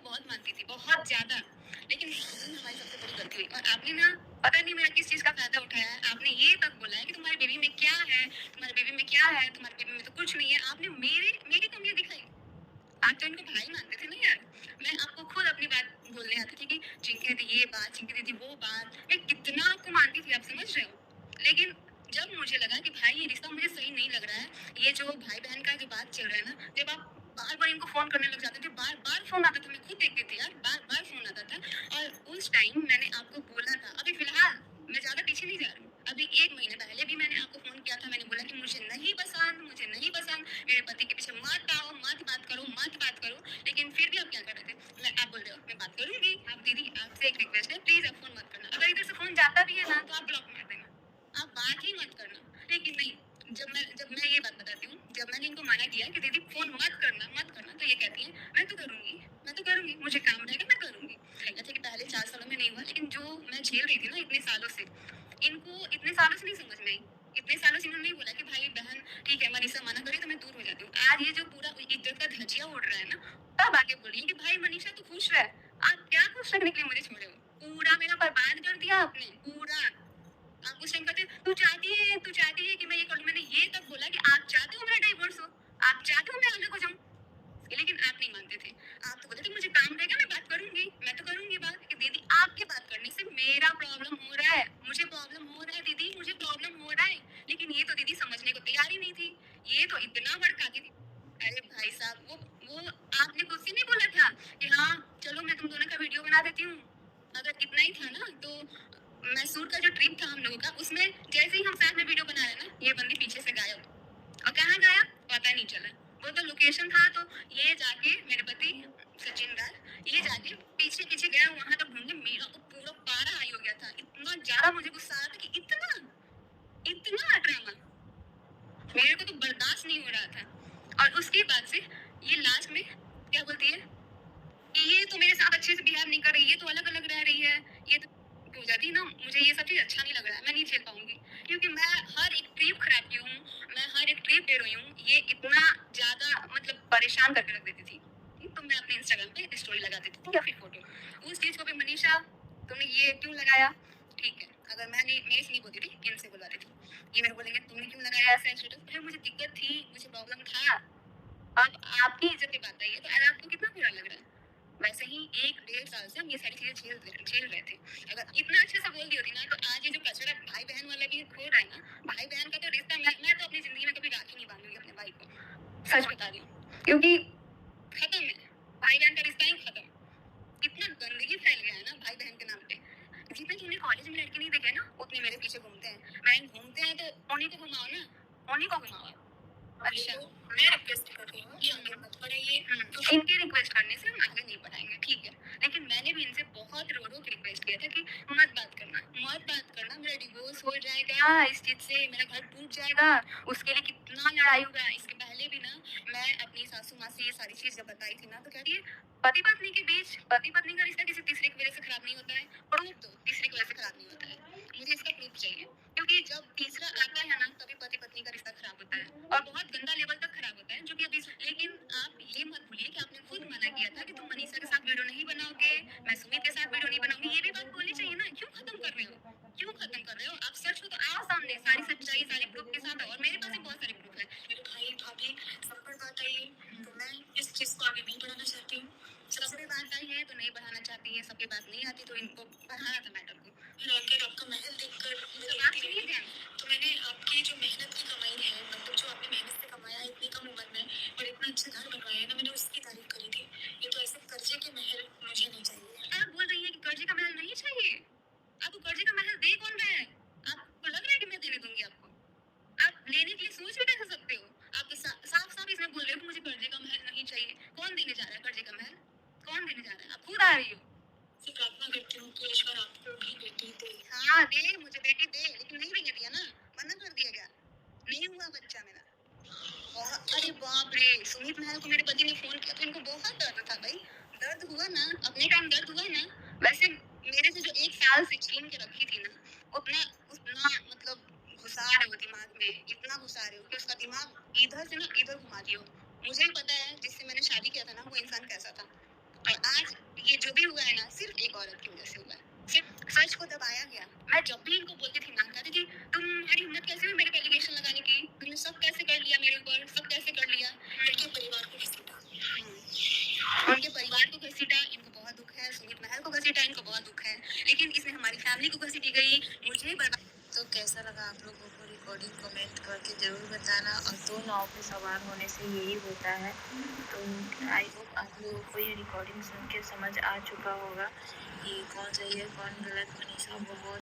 बहुत मानती थी, बहुत ज़्यादा। लेकिन हमारी सबसे बड़ी गलती हुई और आपने ना पता नहीं मेरा किस चीज़ का फ़ायदा उठाया है। आपने ये तक बोला है कि तुम्हारी बेबी में क्या है, तुम्हारी बेबी में क्या है, तुम्हारी बेबी में तो कुछ नहीं है। आपने मेरी मेरी कमियाँ दिखाई। आप तो इनको भाई मानते थे ना यार। मैं आपको खुद अपनी बात बोलने आती थी कि चिंकी दीदी ये बात, चिंकी दीदी वो बात। मैं कितना आपको मानती थी, आप समझ रहे हो? लेकिन जब मुझे लगा कि भाई ये रिश्ता मुझे सही नहीं लग रहा है, ये जो भाई-बहन का जो बात चल रहा है ना, जब आप बार-बार इनको फ़ोन करने लग जाते थे, बार-बार फ़ोन आता था, मैं खुद देखती थी यार, बार-बार फ़ोन आता था और उस टाइम मैंने आपको बोला था, अभी फ़िलहाल मैं ज़्यादा पीछे नहीं जा रही हूँ। अभी 1 महीने पहले भी मैंने आपको फ़ोन किया था, मैंने बोला कि मुझे नहीं पसंद, मुझे नहीं पसंद, मेरे पति के पीछे मत आओ, मत बात करो, मत बात करो। लेकिन फिर भी आप क्या कर रहे थे? आप बोल रहे हो, मैं बात करूँगी। आप दीदी आपसे एक रिक्वेस्ट है, प्लीज़ आप फ़ोन मत करना। अगर इधर से फ़ोन जाता भी है ना, तो आप ब्लॉक मार देना। आप बात ही मत करना। लेकिन नहीं, जब मैं ये बात बताती हूँ, जब मैंने इनको मना किया कि दीदी फ़ोन मत करना, तो ये कहती हैं, मैं तो करूँगी, मुझे काम रहेगा, मैं करूँगी। जैसे कि पहले 4 सालों में नहीं हुआ, लेकिन जो मैं झेल रही थी ना इतने सालों से, इनको इतने सालों से नहीं समझ में आई। इतने सालों से इन्होंने नहीं बोला कि भाई बहन ठीक है, मनीषा मना करी तो मैं दूर हो जाती हूँ। आज ये जो पूरा इज्जत का धज्जियां उड़ रहा है ना, तब आके बोली कि भाई मनीषा तू खुश रह। आप क्या खुश रखने के लिए मुझे छोड़े हो? पूरा मेरा बर्बाद कर दिया आपने, पूरा। आप उस टाइम कहते तू चाहती है कि मैं ये करूँ। मैंने ये तक बोला कि आप चाहते हो मेरा डिवोर्स हो, आप चाहते हो मैं अलग हो जाऊँ। लेकिन आप नहीं मानते थे। आप तो बोलते थे मुझे काम रहेगा, मैं तो करूँगी बात। कि दीदी आपके बात करने से मेरा प्रॉब्लम हो रहा है, मुझे प्रॉब्लम हो रहा है दीदी, मुझे प्रॉब्लम हो रहा है। लेकिन ये तो दीदी समझने को तैयार ही नहीं थी। ये तो इतना भड़काती थी। अरे भाई साहब वो आपने खुद से नहीं बोला था कि हाँ, चलो मैं तुम दोनों का वीडियो बना देती हूँ। अगर इतना ही था ना तो मैसूर का जो ट्रिप था हम लोगों का, उसमें जैसे ही हम साथ में वीडियो बना रहे ना, ये बंदी पीछे से गायब। और कहाँ गया पता नहीं चला। वो तो लोकेशन था तो ये जाके मेरे पति सचिन दास ये जाके पीछे पीछे गया, वहां तक ढूंढे। मेरा तो पूरा पारा हाई हो गया था, इतना ज्यादा मुझे गुस्सा आ रहा था कि इतना इतना ड्रामा मेरे को तो बर्दाश्त नहीं हो रहा था। और उसके बाद से ये लास्ट में क्या बोलती है कि ये तो मेरे साथ अच्छे से बिहेव नहीं कर रही, ये तो अलग अलग रह रही है, ये तो हो जाती है ना। मुझे ये सब चीज अच्छा नहीं लग रहा है, मैं नहीं झेल पाऊंगी। क्योंकि मैं हर एक ट्रिप खराब की हूँ, मैं हर एक ट्रिप दे रही हूँ। ये इतना ज्यादा मतलब परेशान करके रख देती थी। तो मैं अपने इंस्टाग्राम पे स्टोरी लगा देती थी या फिर फोटो। उस चीज को भी मनीषा तुमने ये क्यों लगाया? ठीक है, अगर मैं नहीं मेरी से नहीं बोलती थी, इनसे बुलवाती थी। ये मेरे को बोलेंगे तुमने क्यों लगाया ऐसा स्टेटस? भाई मुझे दिक्कत थी, मुझे प्रॉब्लम था। अब आपकी इज्जत की बात आई है तो आज आपको कितना बुरा लग रहा है? वैसे ही 1 डेढ़ साल से हम ये सारी चीज़ें झेल रहे थे। अगर इतना अच्छे से बोल दी होती ना, तो आज ये जो कचरा भाई-बहन वाला भी हो रहा है ना, भाई-बहन का तो रिश्ता मैं तो अपनी ज़िंदगी में कभी राखी नहीं बाँधूँगी अपने भाई को। सच बता रही हूँ। क्योंकि खत्म है, भाई-बहन का रिश्ता ही खत्म। इतना गंदगी फैल गया है ना भाई-बहन के नाम पे। जितने तुमने कॉलेज में लड़के नहीं देखे ना, उतने मेरे पीछे घूमते हैं। मैं घूमते हैं तो उन्हीं को घुमाओ ना, उन्हीं को घुमाओ आप। अच्छा, मैं रिक्वेस्ट कर रही हूँ कि आगे मत बढ़ाइए। इनके रिक्वेस्ट करने से हम आगे नहीं बढ़ाएंगे, ठीक है। लेकिन मैंने भी इनसे बहुत रो रो के रिक्वेस्ट किया था कि मत बात करना, मेरा डिवोर्स हो जाएगा इस चीज से, मेरा घर टूट जाएगा। उसके लिए कितना लड़ाई हुआ। इसके पहले भी ना मैं अपनी सासू माँ से ये सारी चीज जब बताई थी ना, तो कह रही है पति पत्नी के बीच, पति पत्नी का रिश्ता किसी तीसरे की वजह से खराब नहीं होता है। प्रूफ दो तीसरे की वजह से खराब नहीं होता है, मुझे इसका प्रूफ चाहिए। क्योंकि जब तीसरा आता है ना, तभी पति पत्नी का रिश्ता खराब होता है और बहुत गंदा लेवल तक खराब होता है, जो कि अभी। लेकिन आप ये मत भूलिए कि आपने खुद मना किया था कि तुम मनीषा के साथ वीडियो नहीं बनाओगे, मैं सुमित के साथ वीडियो नहीं बनाऊंगी। ये भी बात बोलनी चाहिए ना। क्यों खत्म कर रहे हो? क्यों खत्म कर रहे हो? आप सच हो तो आओ सामने, सारी सच्चाई सारे प्रूफ के साथ आओ। और मेरे पास भी बहुत सारे प्रूफ है। मेरे भाई भाभी सब पर बात आई है, तो मैं इस चीज को आगे नहीं बढ़ाना चाहती हूँ। सबसे बात आई है तो नहीं बढ़ाना चाहती है, सबके बात नहीं आती तो इनको बढ़ाना था मैटर को। रॉकेट आपका महल देखकर मुझे बात सुनिए ध्यान। तो मैंने आपकी जो मेहनत की कमाई है, मतलब जो आपने मेहनत से कमाया है इतनी कम उम्र में और इतना अच्छा घर बनवाया है ना, मैंने उसकी तारीफ करी थी। ये तो ऐसे कर्जे के महल मुझे नहीं चाहिए। आप बोल रही है कि कर्जे का महल नहीं चाहिए? आपको कर्जे का महल दे कौन रहा है? आपको लग रहा है कि मैं देने दूंगी आपको? आप लेने के लिए सोच भी कैसे सकते हो? आप तो साफ साफ इसमें बोल रहे हो कि मुझे कर्जे का महल नहीं चाहिए। कौन देने जा रहा है कर्जे का महल? कौन देने जा रहा है? आप खुद आ रही हो। से प्रार्थना करती हूँ कि ईश्वर आपको भी बेटी दे। हाँ दे, मुझे बेटी दे, लेकिन नहीं देने दिया ना, मना कर दिया गया, नहीं हुआ बच्चा मेरा। अरे बाप रे, सुमित महल को मेरे पति ने फोन किया तो इनको बहुत दर्द था भाई। दर्द हुआ ना, अपने टाइम दर्द हुआ ना। वैसे मेरे से जो 1 साल से छीन के रखी थी ना, उतना उतना मतलब घुसा रहे हो दिमाग में, इतना घुसा रहे हो कि उसका दिमाग इधर से ना इधर घुमा दियो। मुझे भी पता है जिससे मैंने शादी किया था ना, वो इंसान कैसा था। और आज ये जो भी हुआ है ना, सिर्फ एक औरत की वजह से हुआ है। सिर्फ सच को दबाया गया। मैं जब भी इनको बोलती थी ना, कहती थी, "तुम्हारी हिम्मत कैसे हुई मेरे पे एलिगेशन लगाने की? तुमने सब कैसे कर लिया मेरे ऊपर? सब कैसे कर लिया?" उनके परिवार को घसीटा। उनके परिवार को घसीटा, इनको बहुत दुःख है। सुमित महल को घसीटा, इनको बहुत दुःख है। लेकिन इसमें हमारी फैमिली को घसीटी गई, मुझे बर्बाद। तो कैसा लगा आप लोगों को रिकॉर्डिंग कमेंट करके ज़रूर बताना। और 2 नाव पे सवार होने से यही होता है। तो आई होप आप लोगों को ये रिकॉर्डिंग सुन के समझ आ चुका होगा कि कौन सही है, कौन गलत। मनीषा बहुत